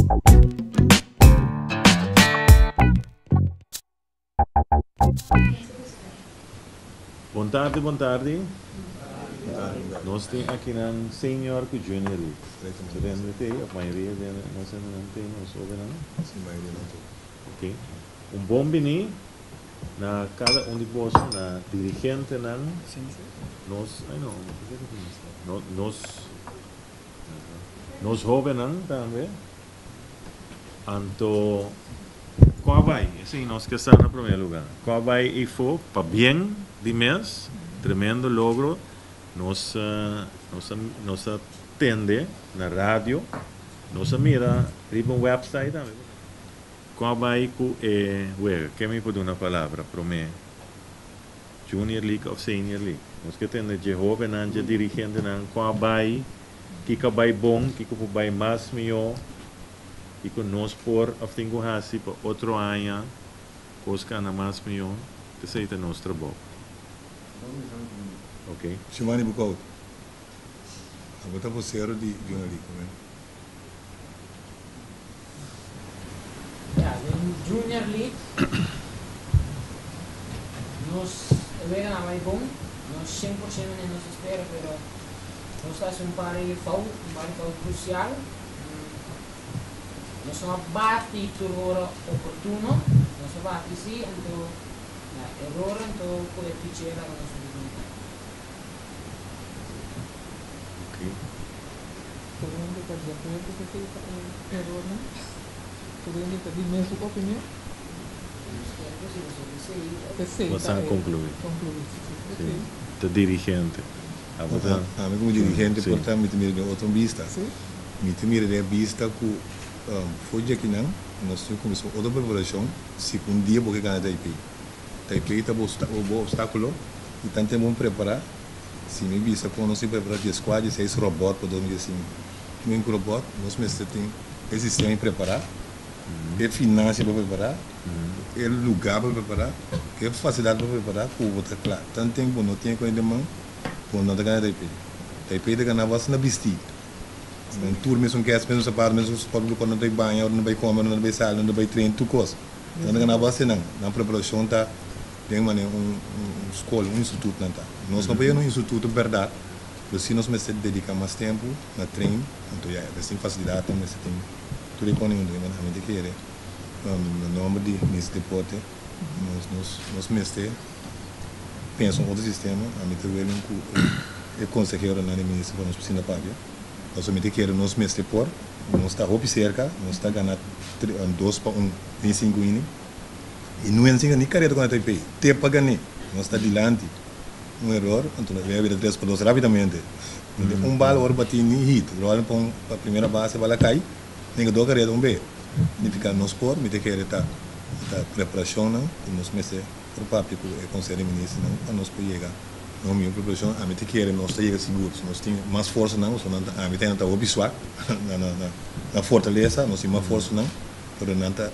Boa tarde, boa tarde. Nós temos aqui um senhor que junior ali. A maioria nós não temos, Sim, maioria não tem. ok. Bom bini na cada de vós na dirigente nan nós jovem nan também. Anto qual vai? Assim, nós que estamos no primeiro lugar. Qual vai e for para bem de mês, tremendo logro. Nós atende na rádio, nós mira riba um website também. Qual vai com que me pode uma palavra para mim? Junior League ou Senior League? Nós que temos de jovem, de dirigente, qual vai, que vai bom, que vai mais melhor, que nós por aftingo hasi para outro ano, coisa que na mais melhor, que seja nosso trabalho. Ok. Chimani Bukout. A botar você era de Junior League, né? Junior League, nós vemos mais bom, nós 100% não se espera, mas nós estamos um par de falta crucial. Nós não bate por oportuno, nós bate sim, então erro, então pode pichar a nossa vida. Ok. Podemos fazer a erro, né? Podemos pedir mesmo opinião? Você conclui. Sim. De dirigente. Como dirigente, portanto, me mira outra vista. Me mira de vista que foi aqui não, nós começamos outra preparação, segundo dia porque ganha Taipei. Taipei está o obstáculo e tanto bom preparar. Se me vista quando nós se preparar de squad, 6 robôs, podemos dizer assim, um robô, nós mesmo tem esse sistema em preparar. É finança para preparar, é lugar para preparar, é facilidade para preparar, para botar claro. Tanto tempo não tem coisa de mão, quando não está ganhando Taipei. Taipei está ganhando bastante na vestir. Um tour mesmo que é mesmo sapato, mesmo pode quando não vai banho, não vai comer, não vai sair, não vai treinar, tudo coisa. Então não ganhava bastante não. Na preparação está tem uma escola, instituto não está. Nós não podemos instituto verdade, mas se nós me dedicar mais tempo na treino, então já tem facilidade também se tem tudo com nenhum dia, mas a gente quer no nome de nesse deporte, nós mestre pensam outro sistema, a gente vê o conselheiro na ministra para nós precisar pagar. Nós somente quer nós mestre por, nós está roupa cerca, nós está ganhando 2 para 1, 25 anos. E não é assim nem carreira com a Taipei, te paga nem, nós está adiante. Erro, então nós vamos ver 3 para 2 rapidamente. Bala hora bater nem hit, rola para a primeira base, bala cai. Nem do carreira B. Significa nós por, me te querer tá preparação não, e nós mestre por papo é conselho ministro não, para nós poder chegar. Não minha preparação, a me te querer nós chega seguro, nós tem mais força não, só não a me tem tá obisuar na fortaleza, nós tem mais força não, pero não tá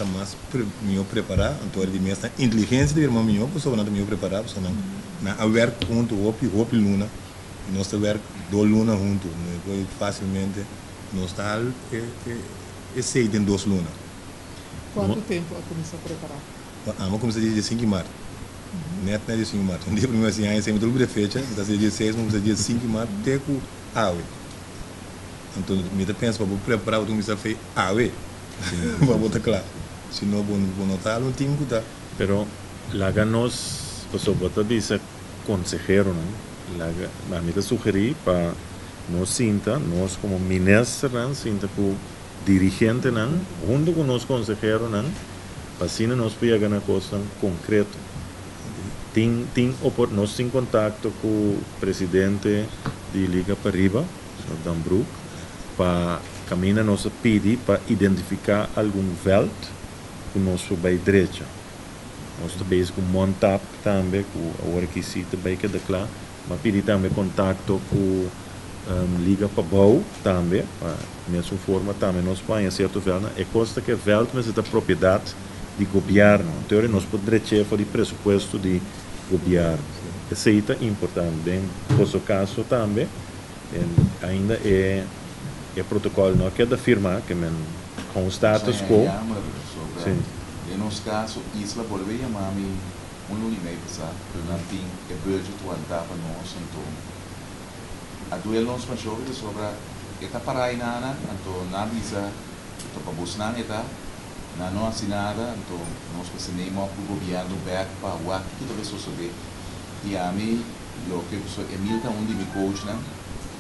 mais melhor preparar, então ele mesmo inteligência de irmão melhor, só não tá melhor preparado, só não na a work junto hopi luna, e nós tá work do luna junto, né, facilmente nós está sei em 2 lunas. Quanto tempo a começar a preparar? Vamos começar dia 5 de março. Net dia 5 de março. Um dia primeiro assim, aí sempre tudo de fecha, então dia 6, vamos dia 5 de março, até com água. Então, me pensa para preparar o que começar a fazer água. Para botar claro. Se não, vou notar, não tem que estar. Pero, lá nós, você bota dizer consejero, não? Lá, a mim sugerir para nós sinta, nós como ministro, sinta que o dirigente, junto com os consejeros, para assim nós podemos ganhar coisas concretas. Nós temos contato com o presidente de Liga para Riba, o Dan Broek, para caminhar nossa pedir para identificar algum veld que nós vai direita. Nós também com montap também, com a hora que se também que declara, mas pedir também contato com liga para bau também, para mesma forma também nós põe certo veld, é coisa que veld mas é da propriedade de governo, então nós podemos chegar de pressuposto de governo, isso é importante, bem, no caso também, ainda é protocolo não quer afirmar que com o status quo. Sim. Em nosso caso, Isla volve a chamar-me ano e meio passado, não tem que budget o andar para nós, então a duelo nós para sobre esta parai nana, então na visa, então para buscar neta, não assinada, então nós precisamos do governo back para o que talvez suceder. E a mim, o que eu sou Emil tá onde me coach, né?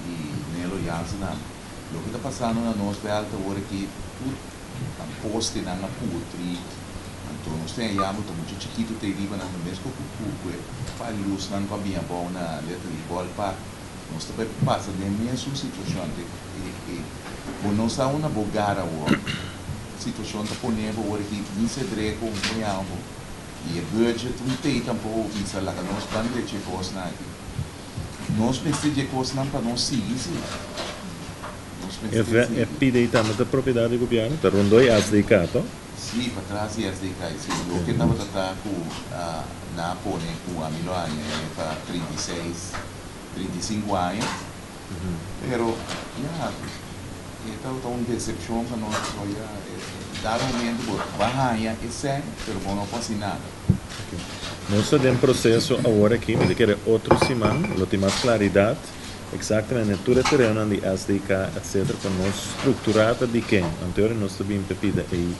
E Nelo Jansen, o que está passando na nossa alta hora que tudo a poste na putri. Então, nós temos aí muito chiquito, tem riba na mesma coisa, para luz não para bem bom na letra de bola para nós também passa de mesma situação e não está uma bogara ou situação está ponendo o que não se dreco um punhado e o budget não tem tampoco isso lá que nós vamos deixar coisa na nós precisamos de coisa não para nós seguir É pedir também da propriedade do governo, para rondoi as de cá, sim, para trás e as de cá, sim. O que estava tratando com na Pone, com a Milano, para 36, 35 anos, pero, já, então uma decepção para nós, dar um momento, barranha, esse é, mas não pode nada. Nós estamos em processo agora aqui, me quer outro semana, não tem mais claridade. Exatamente, tudo é terreno de SDK, etc., para nós estruturar de quem? Anterior nós também pedida aí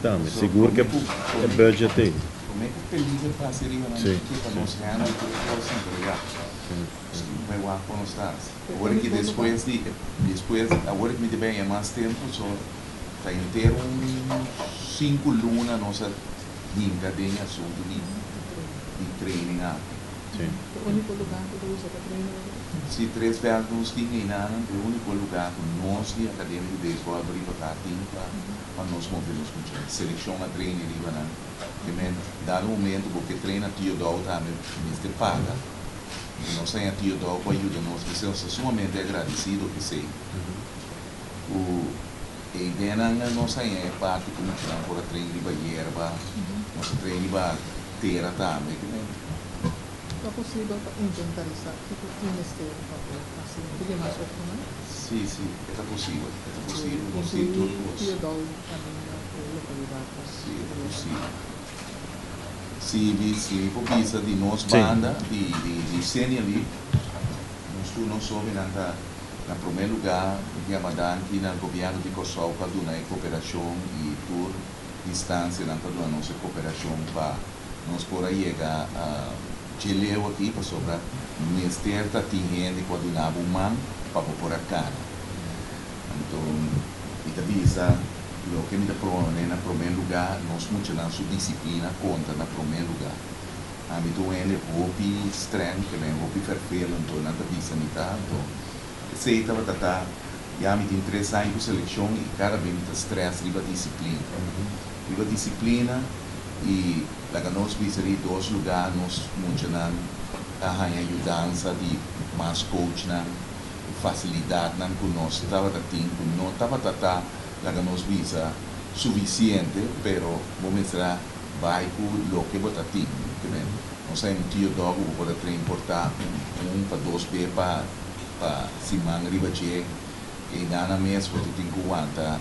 também, seguro que é budget aí. Como é que peligro para ser para nós ganhar o que nós entregar? Vai lá com nós estás. Agora que depois, agora que me deve mais tempo, só está inteiro 5 lunas nossa brincadeira sobre de training. Sim. O único lugar que tu usa para treinar? Se 3 vezes tinha nada, o único lugar que nós de academia de beisebol abrir para para nós movermos com a seleção a treinar ali, né? Que dá um momento porque treina tio dó também, mas te paga. E nós temos a tio dó para ajudar nós, que somos sumamente agradecidos que sei. E dentro nós temos parte como tirar por treinar de erva, nós treinar para terra também. É possível inventarizar o que tienes que fazer? Porque mais opcional? Sim, é possível. Incluir Teodoro também na localidade. Sim, é possível. Se for visa de nossa banda, de cena ali, nós não soube na primeiro lugar, que a madame aqui no governo de Kosovo para dar cooperação e por distância, para dar nossa cooperação para nós por aí chegar a Chileu aqui para sobrar o Ministério da Tinhende quando dava um man para pôr a cara. Então, e avisa o que me dá problema na primeiro lugar, nós funcionamos sua disciplina conta na primeiro lugar. A mim do ele roupi estranho, que vem roupi perfeito, então não avisa me tá, então sei estava tata, já me tem 3 anos de seleção e cada vez me tá stress riba disciplina e lá nós visitamos 2 lugares, nós funcionamos a ajudança de mais coach, facilidade com nós, estava não estava tata, lá nós visa suficiente, pero vamos mostrar vai com o que botar tim, nós temos tio dogo para importar para 2 p para semana riba che e na mês porque tem que aguentar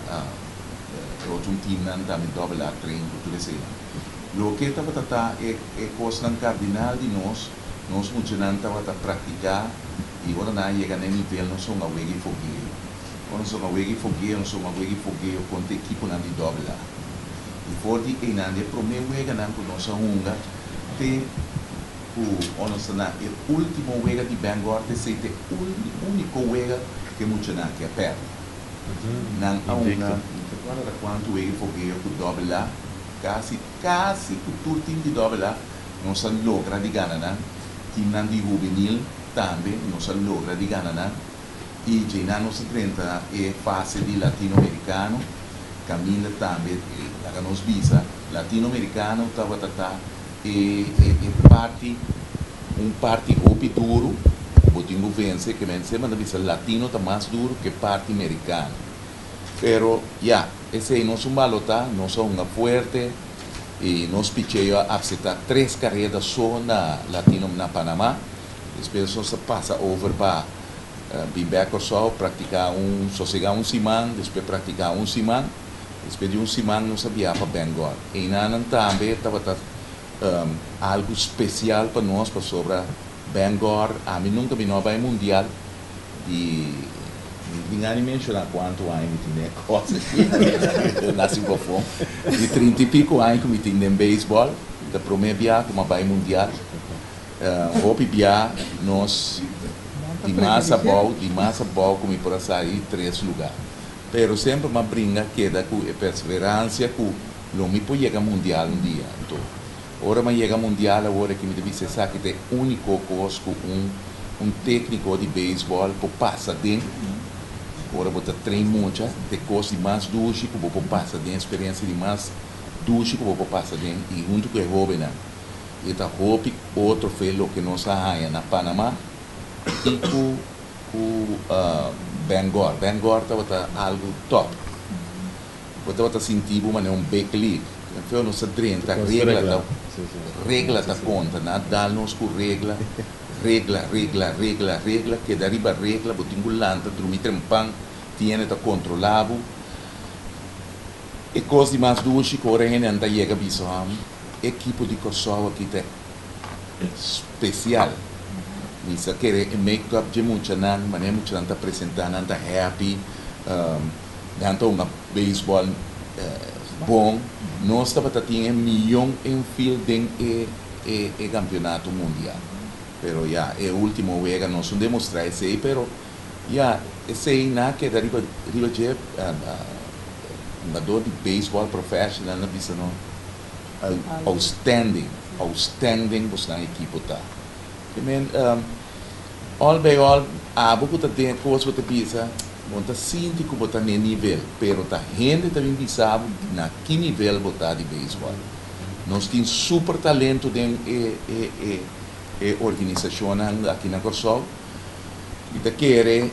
outro time não também dobrar treino tudo isso. O que estava é coisa cardinal de nós funcionamos estava praticar e agora não chega nem nível não somos a wegi fogueiro, nós somos a wegi fogueiro com a equipe não de dobrar e for de que não de primeiro wega não com nossa unga te o nosso na o último wega de Bangor te sei te único wega que funcionamos que é perto não a unga quanto wegi fogueiro com dobrar quase que tudo time de dobrar não se logra de ganhar, time não de juvenil também não se logra de ganhar e já não se trata é fase de latino-americano caminha também lá nos visa latino-americano estava parte hopi duro botinho vence que vence mas visa latino está mais duro que parte americano pero esse aí não balota não são uma forte e nós picheio a aceitar 3 carreiras só na latino na Panamá depois nós passa over para vir back só praticar só chegar semana depois praticar semana Espedi semana não sabia para Bangor. E nanan também estava algo especial para nós, para sobre Bangor. A mim nunca me vai mundial e ninguém mencionar quanto anos tinha coisa eu nasci com fome. De 30 e pico anos que me tinha em beisebol, da primeira viagem como vai mundial. Hoje via nós de massa bom como para sair 3 lugares. Pero sempre uma brinca queda com a perseverança que não me pode chegar mundial dia. Então, ora me chega mundial agora que me deve ser que tem único coisa com técnico de beisebol para passar dentro. Ora você treina muito, tem coisa de mais duche que você passa dentro, experiência de mais duche que você passa dentro e junto com o jovem não. E tá hope outro felo que nós arranha na Panamá e com Bangor estava algo top. Você estava sentindo mas é um big league. Então nós drenta regra da conta, nada nos com regra que dariba regra, botin gulanta, dormir trempang, tiene tá controlado. E coisa de mais duas que ora ainda anda chega bisam, equipo de Kosovo aqui é especial. Nisa querer make-up de muito nan, mas é muito nan tá apresentando, tá happy, ganhando uma beisebol bom. Nós estava tendo milhão em field em campeonato mundial. Pero ya é o último vez nós não demonstrar isso aí, pero ya esse aí na que da riba de jogador de beisebol profissional na bisa não outstanding você na equipe tá. Também all by all a boca tá dentro coisa você pensa monta sinti que botar nem nível, pero tá gente também bisa na que nível botar de beisebol. Nós temos super talento dentro organização aqui na Kosovo e te quer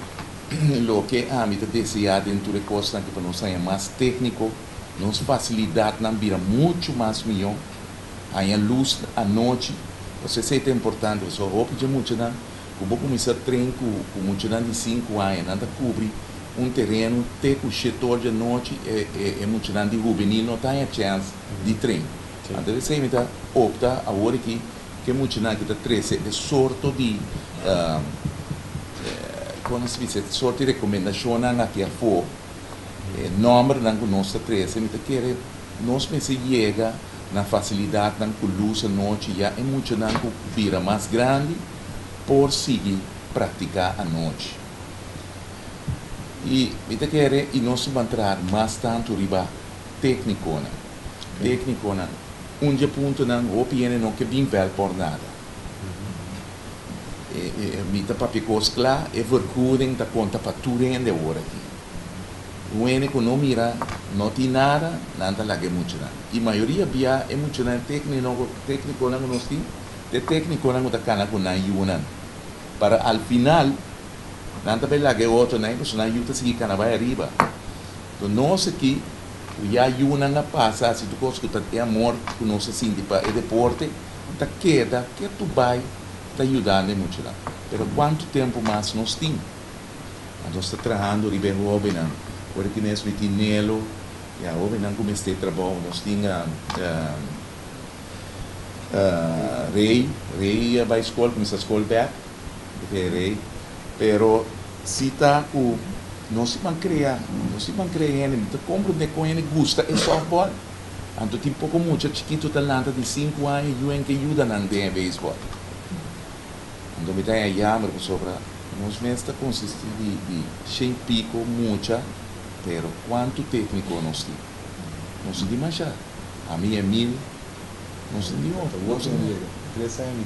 lo que a mim te deseja dentro de coisas que para nós é mais técnico, nos facilidade não vira muito mais melhor, a luz à noite, você sei que é importante, só roupa de muito não, como começar a treinar com muito não de 5 anos, não cobrir terreno, ter com o setor de noite é muito não de juvenil, não tem a chance de treinar. Então você me dá opta a hora que muito não que está 13 de sorte de como se diz sorte de recomendação não aqui a for número não que nós 13 me quer nós me se chega na facilidade não com luz à noite já é muito não que vira mais grande por seguir praticar a noite e me quer e nós vamos entrar mais tanto riba técnico não onde ponto não opinião não que bem vel por nada mita papicos lá é vergoeding da conta para tudo ainda agora aqui o único não mira não tem nada nada lá que muito nada e maioria via é muito nada técnico não nós tem de técnico não da cana com na yunan para al final nada bem lá que outro não porque na yuta se cana vai arriba então nós aqui já yunan na passa se tu gosta é amor que nós assim para é deporte da queda que tu vai está ajudando muito lá. Pero quanto tempo mais nós temos? Nós estamos trabalhando em Jovem, porque nós temos Nelo, e a Jovem começa a trabalhar, nós temos Rei vai à escola, começa a escola back, porque é Rei, pero se está com nós vamos criar, então compreender com ele gosta é softball, então tem pouco muito chiquito talento de 5 anos e que ajuda na beisebol. Então, me dá a yammer sobre nós mesmos consiste de 100 pico, muita, pero quanto técnico nós temos? Nós temos demasiado. A mim é 1000, nós temos outro. Nós temos 3 anos.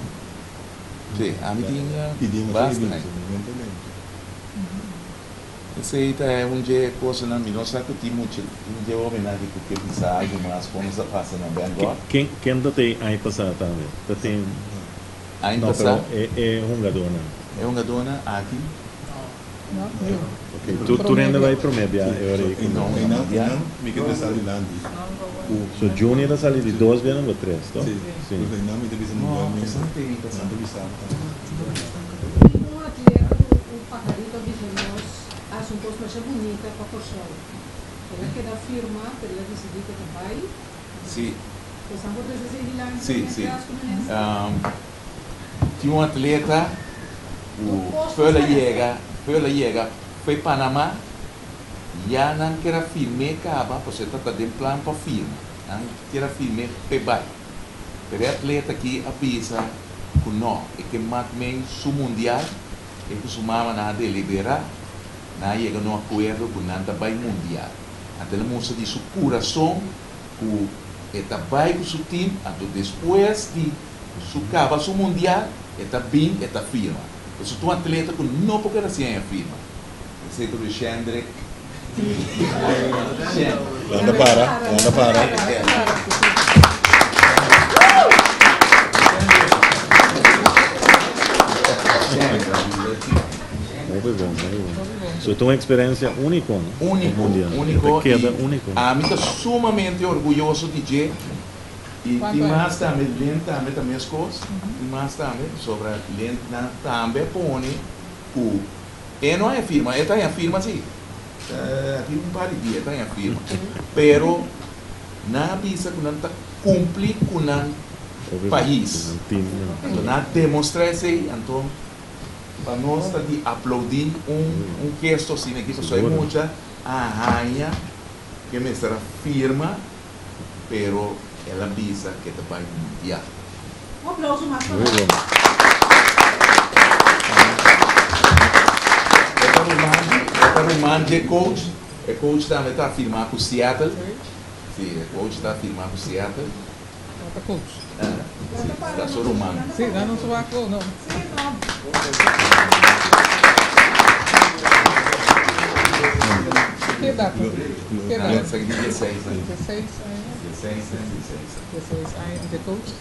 Sim, a mim tem bastante. Esse aí é onde coisa não me nós sabe que muito onde eu homem nada que pensar algo mais como se passa na Bangor. Quem ainda tem aí passado também? Tem Ainda está? É um gadona. É um gadona aqui? Não. Tu ainda vai para o meu viagem? Não, me quer pensar de lá. So Junior da sali de 2 vezes ou 3, tá? Sim. Não, me deve ser muito bom. Um atleta, o Pajarito, nós acha um pouco mais bonita para a Kosovo. Pero que da firma, pero ela decidiu que vai. Sim. Então, vou dizer hilariante. Sim. Tinha um atleta, foi para Panamá, já não queria filmar, acaba, você está de plano para filme, não queria filmar, vai. Pero o atleta aqui avisa que não, é que matmen su mundial, é que su mama na deliberar, na chega no acordo com nada vai mundial. Então, ele mostra de seu coração, que está vai com seu time, então depois de su acaba su mundial, está bem, está firma. Então, tu atleta que não pode assim é firma. Esse do Xandre. Anda para. Muy bom. So, é uma experiência única, né? Único. Queda único. A mim estou sumamente orgulhoso de dizer. E mais também, também as coisas. E mais também, sobre também põe o... não é firma, está em firma sim. Aqui um par de dias está em firma. Pero, na visa que não está cumpre com o país. Na demonstração, então, para nós de aplaudir gesto assim, que pessoa é muita arranha que me será firma, pero ela visa que te vai mundial. Um aplauso mais para o manager coach, o coach também está a firmar com o Seattle. Sim, o coach está a firmar com o Seattle. Está coach. Está só romano. Sim, não sou a coach, não. Que data? Essa aqui é 16 anos. 16 anos de coach.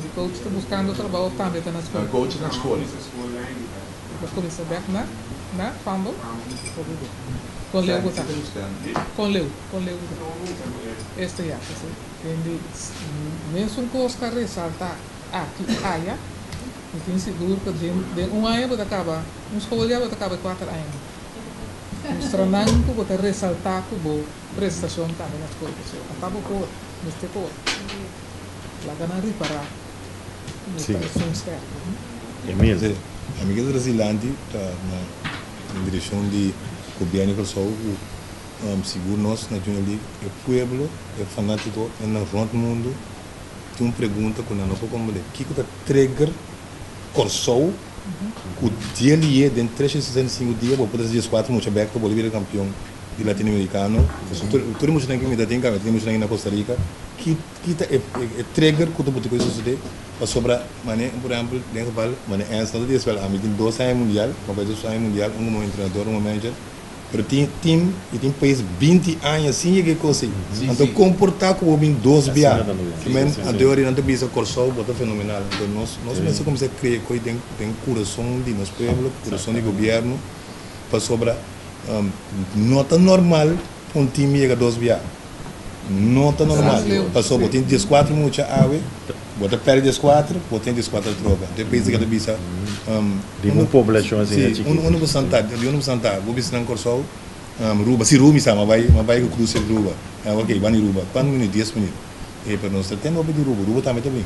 De coach está buscando trabalho também na escola. Coach na escola. Vai começar back na Fumble? Com Leo botar. Com Leo. Este já, assim. Mesmo com os caras ressaltar aqui, aia, eu tenho seguro que de ano vai acabar, escola já vai acabar 4 anos. Mostrando que você ressaltar que a prestação está nas coisas. Acaba por neste cor. Lá ganhar reparar. Sim. É mesmo. A amiga brasileira está na direção de governo que só seguro nós na Junior League. O povo é fanático é na frente do mundo. Tem uma pergunta que não pode como o que está trigger Corsou o dia ali é dentro de 365 dias vou poder dizer 4 muito bem que Bolívia é campeão de latino-americano. Todo mundo tem que me dar tem que na Costa Rica que é trigger que tu pode coisa suceder para sobrar mané por exemplo dentro do mané é só de escola a mim tem 2 anos mundial uma vez 2 anos mundial um treinador manager pero tem time e tem país 20 anos assim que coisa então comportar como bem 2 via também a teoria não tem bisa Corsou bota fenomenal então nós mesmo como se cria coisa tem coração de nosso povo coração de governo para sobrar nota normal um time chega 2 via nota normal passou botem 14 muita água bota perde 14 botem 14 troca depois que a bisa de uma população assim sim um santar vou visitar Corsou Ruba se Rumi sama vai com cruz de Ruba ok vai Ruba quando minutos 10 minutos e para nós tem nome de Ruba também também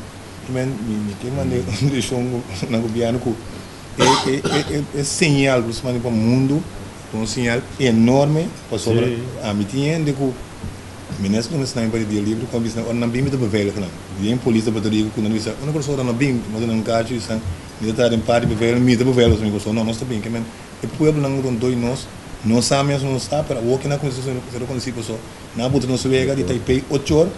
me mande deixou na governo que é sinal para o mundo um sinal enorme para sobre a mim tinha de que Minas não está em dia livre com isso não bem me bevele não e em polícia para dizer que não isso uma coisa não bem mas não cacho isso ele está em parte bevele me bevele os amigos não está bem que men e povo não rondou nós sabemos não está para o que na constituição se reconhece pessoa na botar não se vega de Taipei 8 horas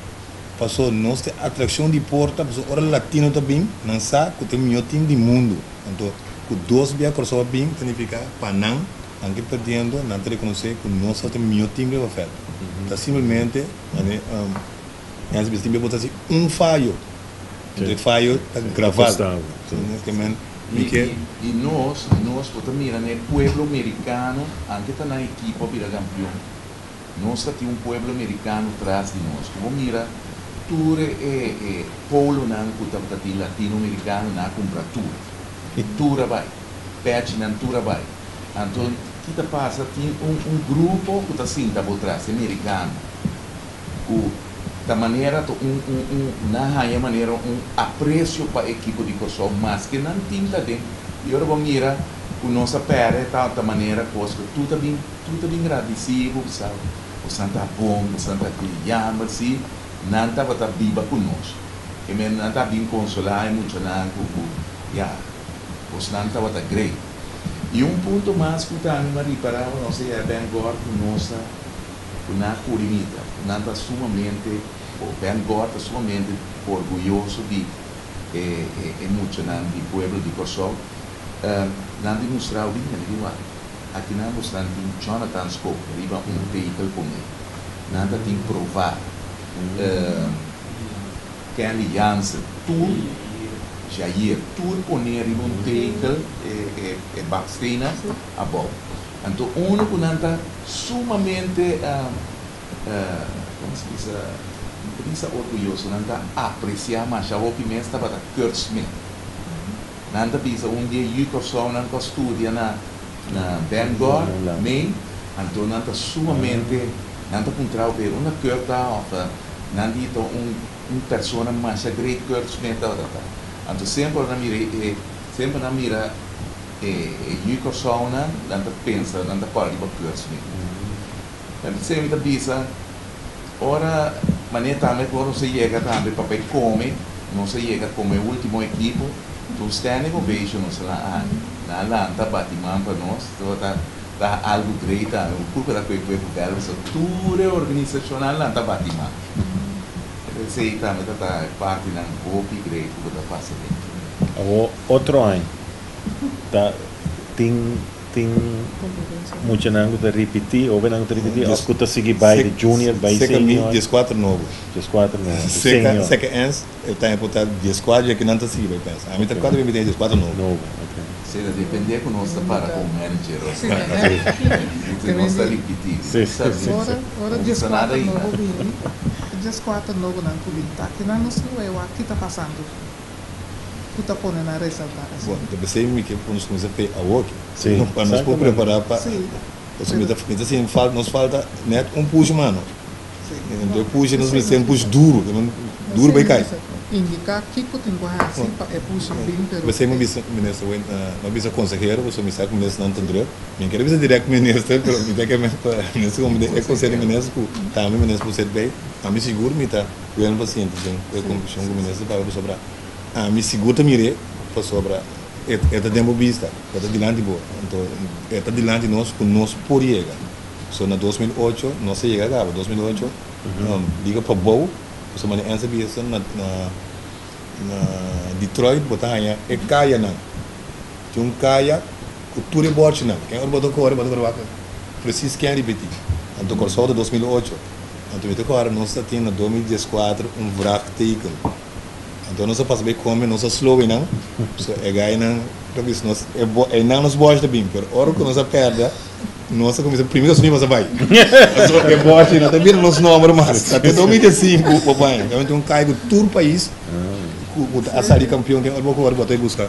passou nossa atração de porta passou hora latino também não sabe que tem o melhor time do mundo então que 2 via Corsou bem significa Panam anche perdendo não te reconhecer que nós temos o melhor time para fazer então simplesmente antes de time botar assim falho falho gravado e nós podemos mirar no povo americano anche está na equipa para campeão nós temos povo americano atrás de nós como mira tudo é polo não que latino-americano não compra tudo e tudo vai pede não tudo vai então kita passa tem grupo que está assim, está por trás, americano, que da maneira na maneira apreço para a equipe de corso, mas que não tinta de e agora vamos mirar o nossa pere da maneira coisa tudo bem agradecido, sabe? O Santa bom, o Santa que chama se não estava tá viva conosco, que me não está bem consolar e muito não os não estava tá great. E ponto mais que está me reparar, não sei, é bem agora conosco na curimita, não está sumamente o bem agora sumamente orgulhoso de muito não de pueblo de Kosovo. Não demonstrar o dinheiro, aqui não mostrando que Jonathan Scope, riba veículo com ele. Nada tem que provar. Que a aliança, tudo, Jair, tudo poner em veículo, Baxteina, a bom. Então, único não está sumamente, como se diz, orgulhoso, não está apreciar, mas já o pimenta estava da Kurtzman. Nanda bisa dia Yukosow nanda studia na Bangor, Maine, então nanda sumamente nanda contrau per uma curta of nanda ito persona mais great curta meta então sempre na mira Yukosow nanda pensa nanda qual tipo curta então sempre bisa ora maneta também quando se chega também para come não se chega como o último equipo. Tu standing ovation lá na Atlanta Batman para nós, tá algo great, o culpa da coisa belo, só tudo é organizacional lá tá Batman. Sei também tá parte na copy great que tá fazendo. Outro ano, tá tem muito nango de repetir, ou bem nango de repetir, ou que tá seguir by the junior, by senior. 14 novos. 14 novos. Seca ans, eu tenho botado 14 já que não tá seguir by pensa. A mim tá 4 me tem 14 novos. Novo, Se depender com nós para com o manager, nós tá repetir. Ora 14 novos vim, 14 novos não kubinta, que não nos não é o que tá passando. Puta pone na ressaltar assim. Bom, então você me que nos começa a work. Sim. Para nos preparar para Sim. Você me tá assim, nos falta net push mano. Sim. Então push nos me push duro, duro vai cair. Indicar que eu tenho assim para push bem pero. Você me disse ministro, não bisa consejero, você me sabe que ministro não entendeu. Me quero bisa direto ministro, pero me tem que ministro como é conselho ministro, também ministro você bem. A mim seguro me tá, eu paciente, eu como chão com ministro para sobrar. A mim seguro mire para sobrar. É da demo vista, é da dilante boa. Então, é da dilante nós com nós por chegar. So na 2008 nós chegava, 2008 liga para Bow, so mane ansa bisa na Detroit botanya e kaya na. Tinha kaya cultura bote na. Quem botou cor vaca. Preciso que repetir. Então corso de 2008. Então me tocou nós tá tendo 2014 vraag teken. Então nós passamos bem como nós slow não. So é gai não, talvez nós é não nos boas também, pero hora que nós perda nós começamos primeiro subir mas vai. So é bote não também nós número mais. Até 2005 papai. Então cai do todo país. A sair campeão tem algo que botar buscar.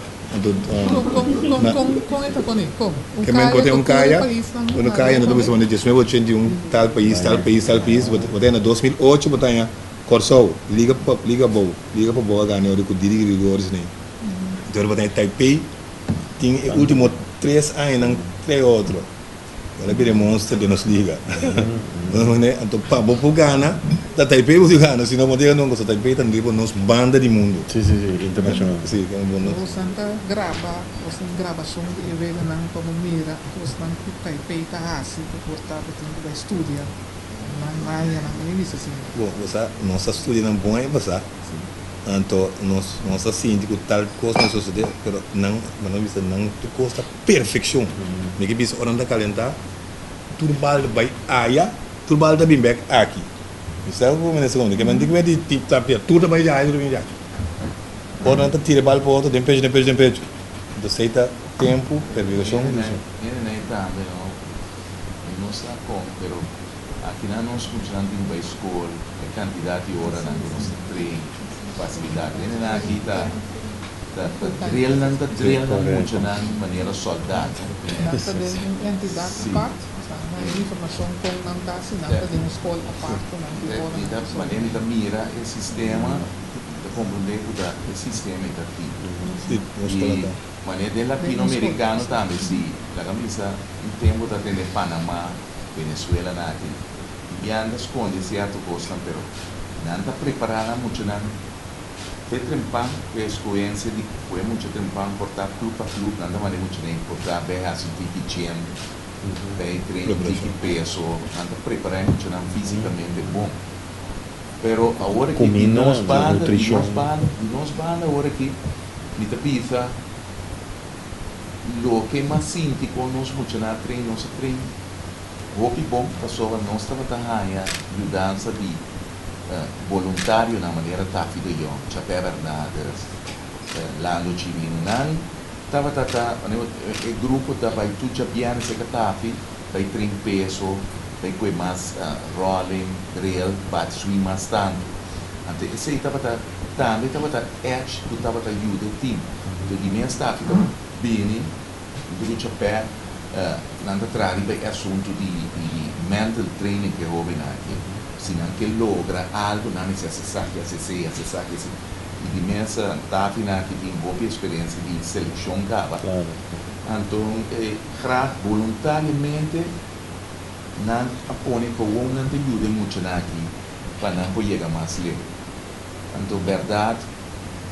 Com esta com que me botei caia, quando caia na 2018 eu vou de tal país, botei na 2008 botei Corso, liga para boa ganhar o dirigir rigores nem. Então botei Taipei, tem último 3 anos não 3 outro. Ela vira monstro de nos liga. Então para boa Gana, da Taipei você Gana, se não poder não gosta Taipei tá nível nos banda de mundo. Sim, internacional. Sim, que é bom. O Santa gravação de evento não como mira, o Santa Taipei tá assim, que portava tem que estudar. Não é isso assim. Bom, você nossa estudando bom é você. Então nós assim de tal coisa na sociedade, pero não te custa perfeição. Me que bisa orang da calentar, tudo balde vai aia, tudo balde bem back aqui. Isso é o que me segundo, que me diga de tipo tapia, tudo vai aia, tudo vai aia. Orang tá tira balde para outro, dempejo. Então aceita tempo, perfeição. Ele tá, não sei como, pero aqui não nós funcionamos em escola, a quantidade de horas na nossa treino, facilidade. Ele aqui está drill não está drill não muito na maneira soldado. Nada de entidade Sim. parte, a informação com não está assinada de uma escola a parte, não Da maneira da mira o sistema, da compreender o sistema está aqui. Sim, uma escola E tá. maneira de latino-americano também, sim. A camisa, em tempo da tende Panamá, Venezuela, aqui. E anda esconde certo coisa, pero não está preparada muito não. Foi trempar, foi a experiência de foi muito trempar, portar clube a clube, não maneira muito nem portar bem assim tipo gym, bem treino, tipo peso, não está preparada muito não fisicamente bom. Pero agora que Comida, nós banda, nutrição. nós banda agora que me tá pisa, lo que mais sinto com nós muito na treino, nosso treino. O que bom passou a nós estava a mudança de voluntário na maneira tá fido eu, Chapé Bernardes, Lando Civinal, estava o grupo da vai tu Chapiano se catafi, vai trein peso, vai coi mais rolling, drill, bat swing mais tanto. Ante esse estava também estava edge, tu estava ajuda o time. Tu de minha staff estava bem, do Chapé nanda trari per assunto di mental training che robe aqui se não que logra algo não se acessar que e de mesa tá fina que tem boa experiência de seleção cava Claro. então voluntariamente não apone por um não te ajuda muito aqui para não chegar mais leve então verdade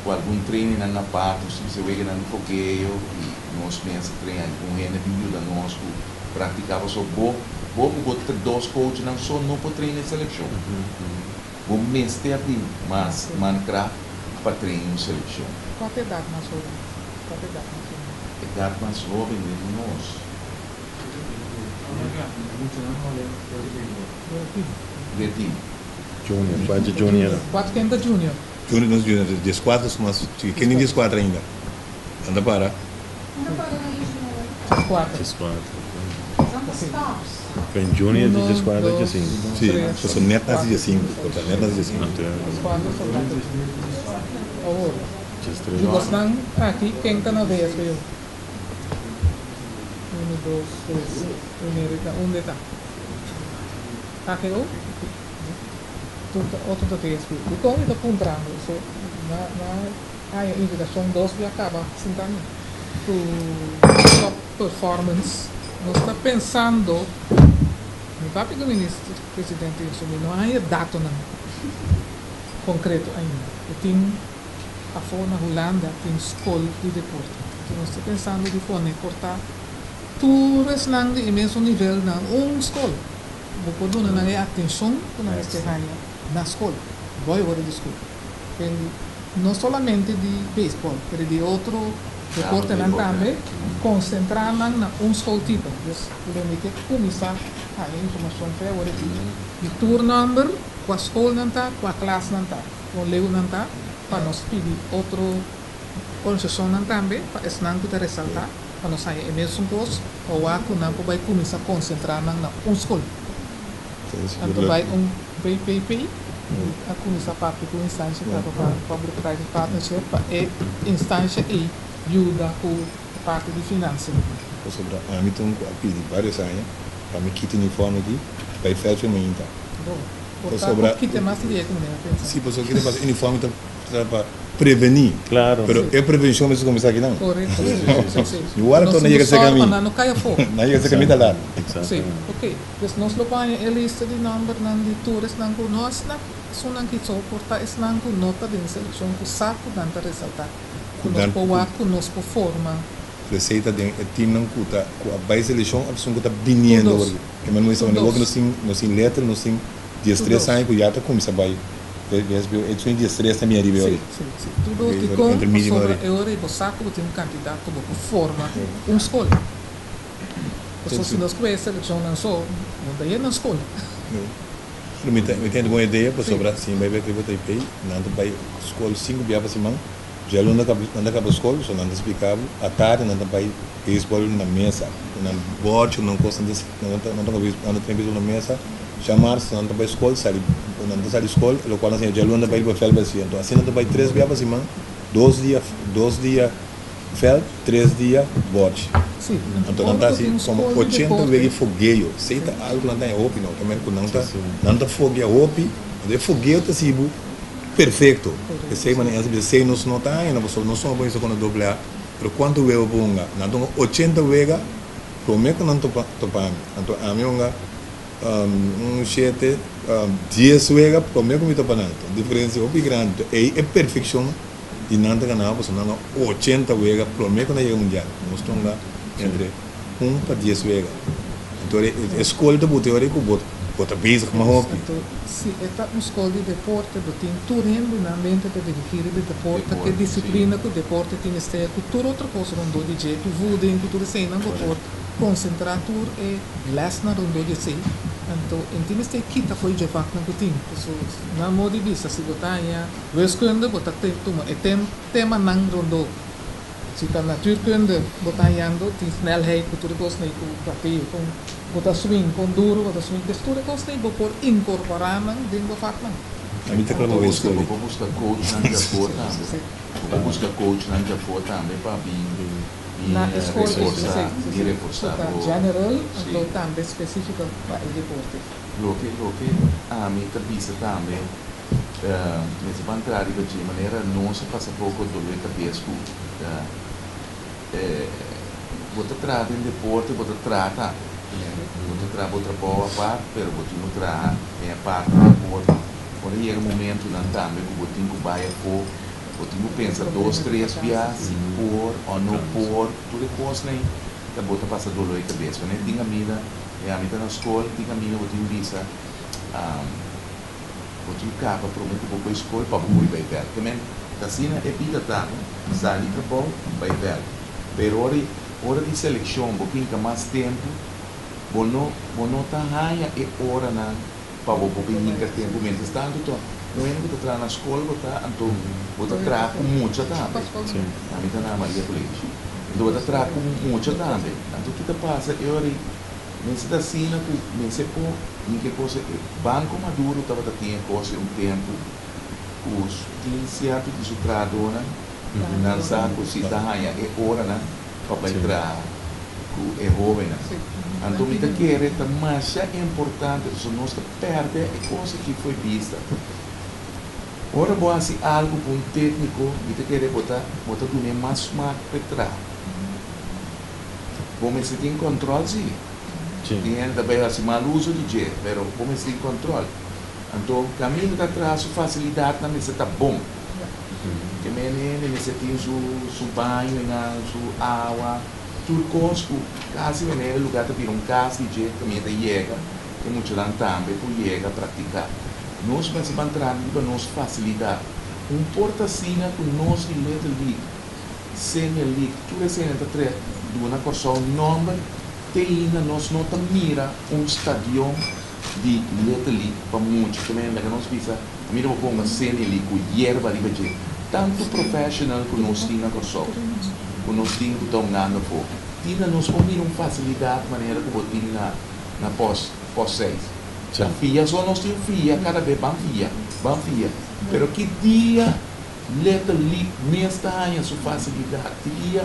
com algum treino na parte se você vê que não fogueio e nós pensa treinar com ele que ajuda nós praticava só bom ter dois coaches não só não para treinar seleção bom mês ter aqui mas mancra para treinar seleção Qual a idade mais jovem? Qual a idade mais jovem? é dar mais jovem de nós de ti Junior, faz de junior. 400 Júnior. Júnior, nós júnior, 14, mas quem nem 14 ainda. Anda para. 4. 14. Sim. Vem junior de 14 a dois, 15. Sim, três, eu sou neto nasci dia 5, portanto, neto nasci dia 5. Os 4 são 4. Agora, Just 3 jogos não aqui, quem está na vez que eu? 1, 2, 3, 1 está. Aqui eu? Outro da vez que eu. Então, eu estou apontando. A invitação 2 já acaba sentando. O top performance, nós está pensando, no papo do ministro, presidente, não há data não, concreto ainda. Eu tenho a fora na Holanda, tem escola de deporte. Então, nós está pensando de forma cortar todas não de imenso nível na escola. Vou pôr na atenção na estratégia na escola, vai agora de escola. Não somente de beisebol, mas de outro deporte também, concentrar na escola tipo. Então, podemos começar a informação para agora de tour number, com a escola não está, com a classe não está, com o leu não está, para nós pedir outra concessão não também, para esse não que ressaltar, para nós sair mesmo curso, ou a que não vai começar a concentrar na escola. Então, vai PPP, a começar a parte com instância para public-private partnership, a instância e ajuda com a parte de finanças. Sobre a mim tem vários anos, para me quitar o uniforme aqui, vai fazer feminino. Portanto, o que tem mais direito, né? Sim, porque eu queria fazer uniforme para prevenir. Claro. Pero é prevenção mesmo começar aqui não. Correto. O ar não chega a ser caminho. Não cai fogo. Não chega a ser caminho da lá. Sim, ok. Então, nós não vamos a lista de número de tours, não com nós, não que só portar esse não com nota de seleção, com saco, não para ressaltar. Com nós por forma. Receita de time não cuta, com a base seleção, a pessoa que está vindo hoje. Que mesmo isso, nós tem letra, nós tem dias 3 anos que já está começando a é só em dias 3 também arriba hoje. Sim. Tudo que com sobre euro e saco tem um candidato por forma, escola. Se nós conhecemos a seleção não só, não daí na escola. Me tem uma ideia para sobrar sim, vai ver que eu tenho não vai escola 5 dias para semana. Já não acaba a escola, só não explicava. À tarde não vai beisebol na mesa, não bote, não gosta de não tem beisebol na mesa. Chamar-se não vai escola, sai da escola, o qual não já não vai para felva assim. Então assim não vai 3 dias para semana, 2 dias veld, 3 dias bote. Sim. Então não está assim como 80 vezes fogueio. Se está algo lá em roupa, não, também não está fogueio roupa, de fogueio está sibo perfeito. Que sei maneira de sei não está aí, não só bom isso com a doble A. Mas quanto veio bunga, não 80 vezes, prometo não topa. Então a minha 7, 10 vezes, prometo me topa não. Diferença é grande. É perfeição. E não tem nada, você não 80 vezes, prometo não é mundial. Nós estamos lá entre 1 para 10 vezes. Então, a escola de teórico bota bezig com uma se está uma escola de deporte, tem tudo na mente de dirigir de deporte, que disciplina que o deporte tem que ser, que toda outra coisa não do DJ, que vudem, que tudo assim, não deporte, concentrar tudo e lesnar não do DJ. Então, tem que ser quita foi de fato não tem, na modo de vista, se botar aí, wiskunde, botar tema não do. Se está natuurkunde, botar aí ando, tem snelheid, que tudo coisa, que bater, botar swing, com duro, botar swing, que tudo coisa, por incorporar dentro do fato. A mim está claro uma escola. Vou buscar coach na Japão também. Vou buscar coach na Japão também para vir na escola e reforçar. General, então também específico para o deporte. Lo que a mim cabeça também, nesse bancário de maneira não se passa pouco do leite pesco. Você trata em deporte, você trata outra boa parte, mas você não trata a parte do deporte. Quando chega o momento não também que você tem que vai por, você tem que pensar 2, 3 viagens, por ou não por, tudo é coisa nem, que você passa dor de cabeça. Quando tem a mina, a mina na escola, tem a mina, você tem visa, você tem capa, promete que você escolhe para você vai ver. Também, assim é vida tá, sabe que bom, vai ver. Pero hora de seleção, porque tem mais tempo, não tá raia e hora na para você pintar tempo, menos tanto não é que você na escola, você traz com muita também. A mim tá na Maria Colégio. Então você traz com muita também. Então o que passa é hora nesse da cena que nesse pô, em que coisa banco maduro estava tendo coisa tempo os certo de sutradona não sabe se está raia é hora né para entrar é jovem né então me quer é mais importante se nós perde é coisa que foi vista ora boa se algo com técnico me quer botar do mais smart para como se tem controle sim tem também assim mal uso de jeito mas como se tem controle. Então, caminho de atrás, facilidade na mesa está bom. Que menino, você tem seu banho, sua água, tudo conosco. Caso menino, lugar de vir casa de jeito, também de chega, que muito lá também, para chegar a praticar. Nós vamos entrar em nossa facilidade. Importa assim que nós de letra ali, sênior ali, tudo é sênior da treta, de uma corção nova, tem nós não mira estadião de letra ali para muitos também na nossa visa a mim não vou uma cena ali com hierba ali para tanto profissional que nós temos na corção que nós temos que tomar na fogo tinha nós uma facilidade maneira que vou ter na pós 6 a filha só nós temos filha cada vez vamos filha pero que dia letra ali nesta área sua facilidade dia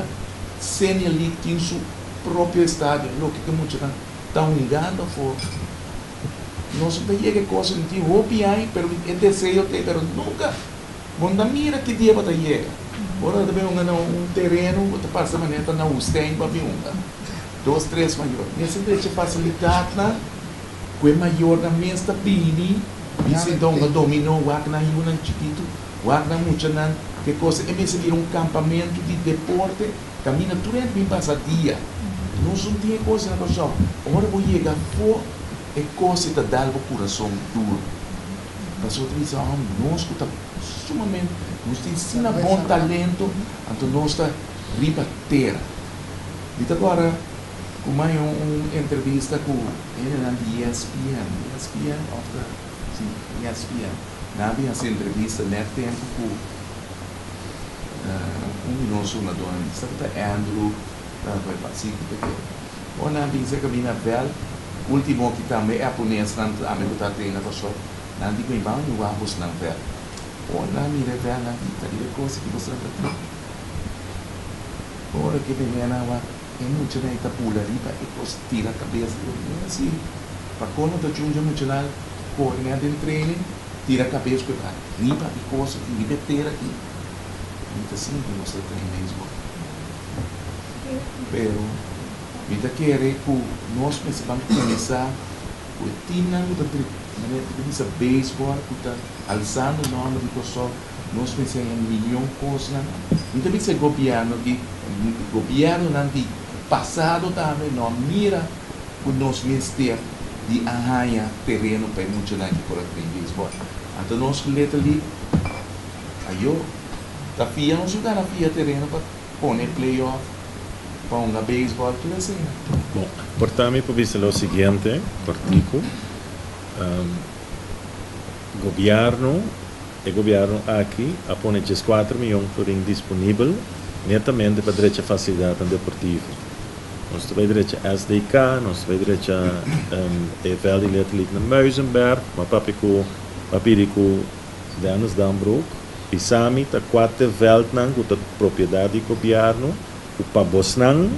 cena ali tem seu próprio estado o que muitos estão ligando for nós veíamos coisas que tinham roupa aí, mas é desejo ter, mas nunca. Quando mira que dia para chegar. Agora também terreno, você passa a maneira na Ustém para vir 2, 3 maior. Nessa deixa facilidade na, que é maior na mesta bini, isso então o dominou, o ar na Yuna chiquito, o ar na muita na, que coisa é mesmo um campamento de deporte, caminha durante bem passa dia. Nós não tinha coisa na pessoa. Agora vou chegar for é coisa que dá o coração duro. Mas outra vez, nós que estamos sumamente, nós temos bom talento, então nós estamos ribater. E agora, como é uma entrevista com ele na ESPN, na havia essa entrevista, né, tempo com nosso nadador, estava Andrew, vai participar. Ou na havia que a minha velha, último que também é japonês, não a minha está tendo a pessoa, não digo em vão, não vamos não ver. Ora mira vela, tadi coisa que você está. Ora que vem na wa, é muito bem tá pula riba e coisa tira a cabeça assim. Para quando tá junto muito lá, correndo em treino, tira a cabeça para riba e coisa que riba tira aqui. Muito simples você tem mesmo. Pero, mita querer que nós precisamos começar o time não da beisebol, que está alçando o nome de pessoa, nós pensamos em milhão de coisas. Então, esse governo não de passado também não mira o nosso ministério de arranhar terreno para muitos lá que por aqui em beisebol. Então, nós letra ali, aí eu, tá fia, nós jogar a fia terreno para pôr playoff, para um beisebol, tudo assim. Bom, portanto, para dizer o seguinte, partico, governo aqui apone 4 milhões disponível netamente para direito à facilidade deportiva. Nós temos direito a SDK, nós temos direito a Velde Letterlijk na Muizenberg, mas papirico de Anos Dambroek, Pisami, tá 4 veldnang, com a propriedade do governo, o Pabosnang,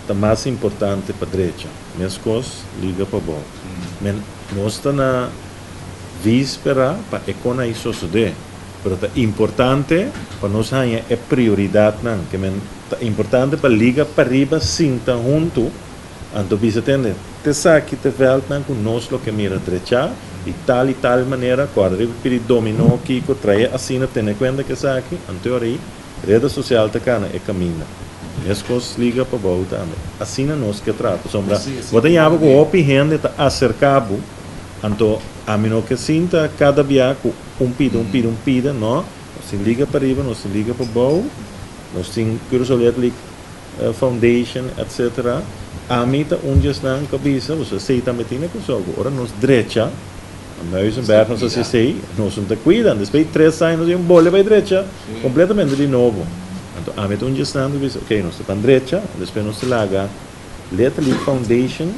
tá mais importante para direito. Mesmo coisa, liga para bom. Mas nós estamos na víspera para a economia suceder. Mas é importante para nós é prioridade, que é importante para ligar para riba, sinta junto, então você entende, te sabe que velt com nós lo que mira direita e tal maneira, quando ele pede dominó aqui, que traz assim, tem conta que sabe que, em teoria, rede social está cana é caminho. As coisas ligam para o também. Assim nós que trata. Sombra, você tem algo que o gente está acercado, então a menos que sinta cada viaco pida, não? Se liga para riba, não se liga para o nós temos curso foundation, etc. A mita onde está cabeça, você sei também tem que fazer. Ora nós direita, a Muizenberg nós assistei, nós não cuidam. Depois 3 anos nós bola para direita, completamente de novo. Então a mita onde está, ok, nós estamos direita, depois nós laga Letterlijk foundation,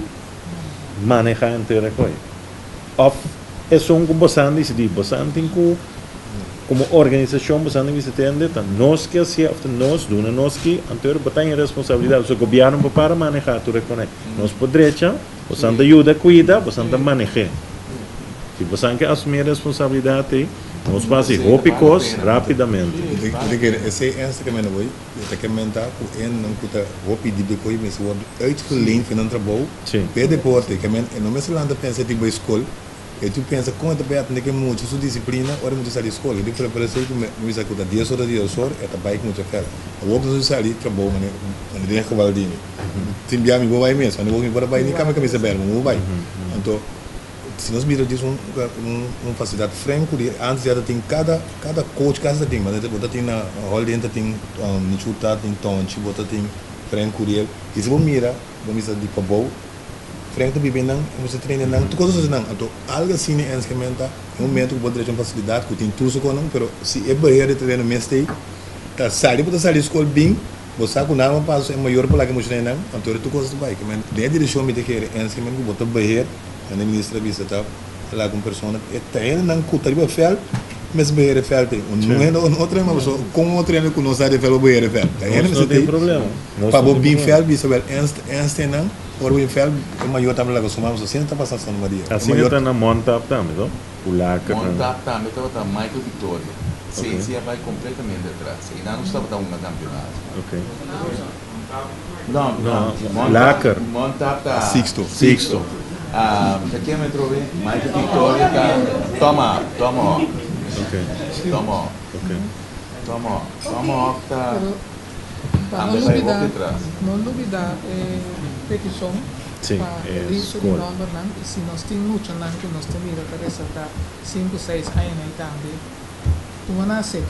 manejar inteira coisa. Of é só um bastante decidir, bastante como organização bastante visitante, nós que nós que anterior tem responsabilidade, o governo para manejar tu reconhece. Nós podemos bastante ajuda, cuida, bastante manejar. Se você quer assumir a responsabilidade, nós fazemos ópicos rapidamente. Esse é esse que me voy, eu que comentar que não custa roupa de depois, mas o uitgeleend van een trabalho, per deporte, que não me se landa pensa tipo escola. E tu pensa quanto perto de que muito sua disciplina, ora muito sair escola, e depois para ser que me sabe que 10 horas, é trabalho muito ferro. O outro sair trabalho, né, de que valdinho. Tem bem amigo vai mesmo, quando eu vou para nem cama camisa berma, não vai. Então, se nós miramos disso facilidade franco, antes já tem cada coach casa tem, mas você tem na holding tem nichuta tem tonchi, você tem franco real. E se você mira, vamos dizer de pabou Frank também não, você treina não, tu coisas não, então algo assim é ensinamento, um momento que pode ter uma facilidade, que tem tudo com não, mas se é barreira de treino mesmo aí, tá sair para sair escola bem, você sabe que não passo é maior para lá que você treina, então tu coisas vai, que men de direção me te quer ensinamento que botar barreira, a ministra visa tá lá com pessoa, é treino não que tá fel, mas barreira fel tem, não é outra mas como o treino que não sabe fel barreira fel, não tem problema, para o bem fel visa ver ensinam Ora o inferno é maior também lá que somamos assim está passando Santa Maria. Assim está na Montap também, não? O Laca. Montap também está Michael Victoria. Sim, sim, vai completamente atrás. E não estava dando um campeonato. Ok. Não. Laca. Montap está Sixto. Aqui me trovei. Michael Victoria está. Toma. Ok. Toma. Para não duvidar, petição para isso de número, e se nós temos muito, nós temos que ressaltar 5, 6 anos aí também, tu vai nascer.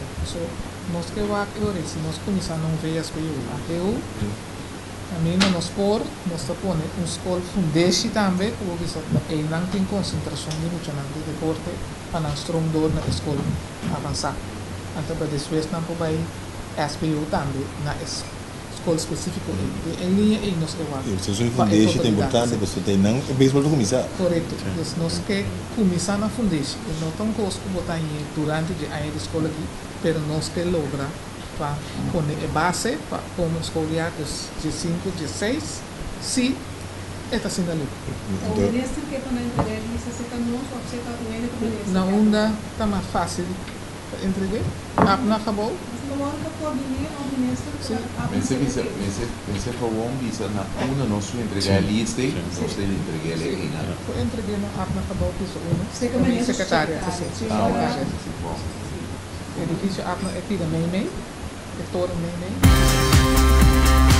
Nós que vai agora, se nós começamos a não ver as coisas, a mim nós por, nós está pondo escola fundeste também, porque não tem concentração de muito de deporte, para não estrondor na escola avançar. Então, para depois não vai SPU também na escola específica em linha e nós que E você só foundation é importante, você tem não, é beisebol para começar. Correto. Então, nós que começar na foundation, e não tão gosto botar em durante a área de escola aqui, pero nós que logra para pôr a base para como escolar de 5, de 6, se está sendo ali. Na onda está mais fácil de entregar. Não acabou? Você falou visa na una nosso entregar a lista, nós temos entregar a lei, né? Eu entreguei no acabou piso 1. Secretária, secretária. Edifício Apna é filha Meimei, é toda Meimei.